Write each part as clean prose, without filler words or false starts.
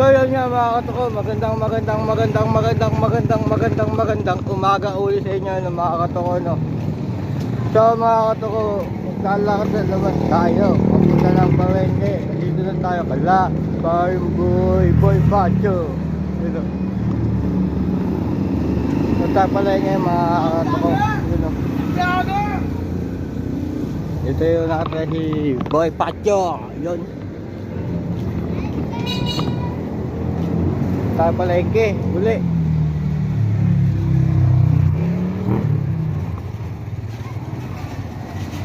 So yun nga mga katuko, magandang umaga uli sa inyo no, mga katuko no. So mga katuko, maglalakad na naman tayo papunta ng Palengke. Dito na tayo kala Farm Boy Pacho. Dito sa Palengke mga katuko. Ito yung nakatira si Boy Pacho. Yun tayo Palengke uli.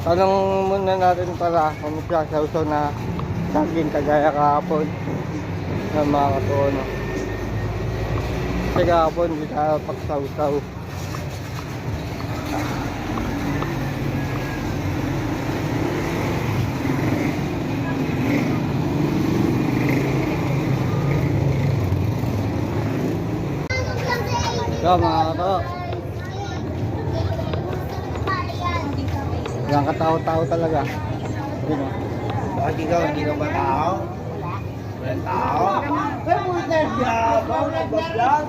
Tanong muna natin para kung magsasawsaw na saging kagaya kahapon ng mga katuno. Kasi kahapon hindi tayo pagsawsaw. So mga katuno, yan katao-tao talaga. Yun o. Bakit hindi ka ba tao? Walang tao? Pero puta, yabang nagbablog.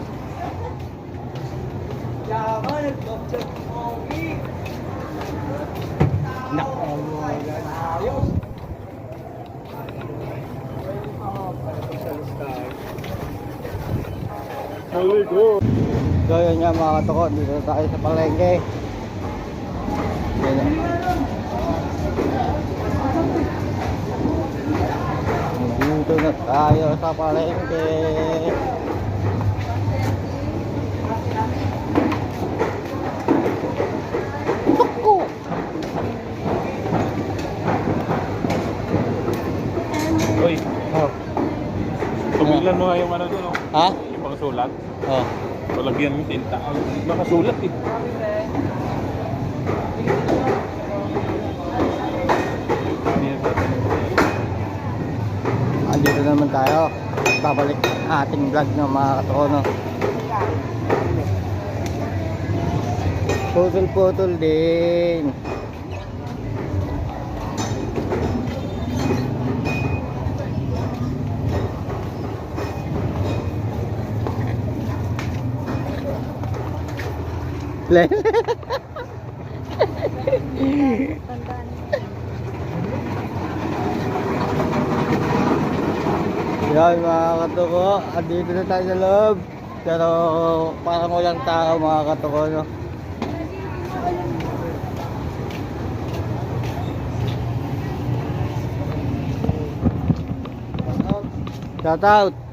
Yabang nagbablog Mogi. Nakawagan ayos. Holy God. So yun nga mga katuko, dito na tayo sa Palengke. Yun o. Dito na tayo sa Palengke. Tuko! Uy, Oh. tumilan mo nga yung ano doon, no? Ha? Yung pangsulat. Oh. Palagyan mo tinta. Nakasulat eh. Andito naman tayo. Babalik ang ating vlog ng mga katono. Putol-putol din. Yan mga katuko, andito na tayo sa loob. Pero parang walang tao mga katuko no. Shout out.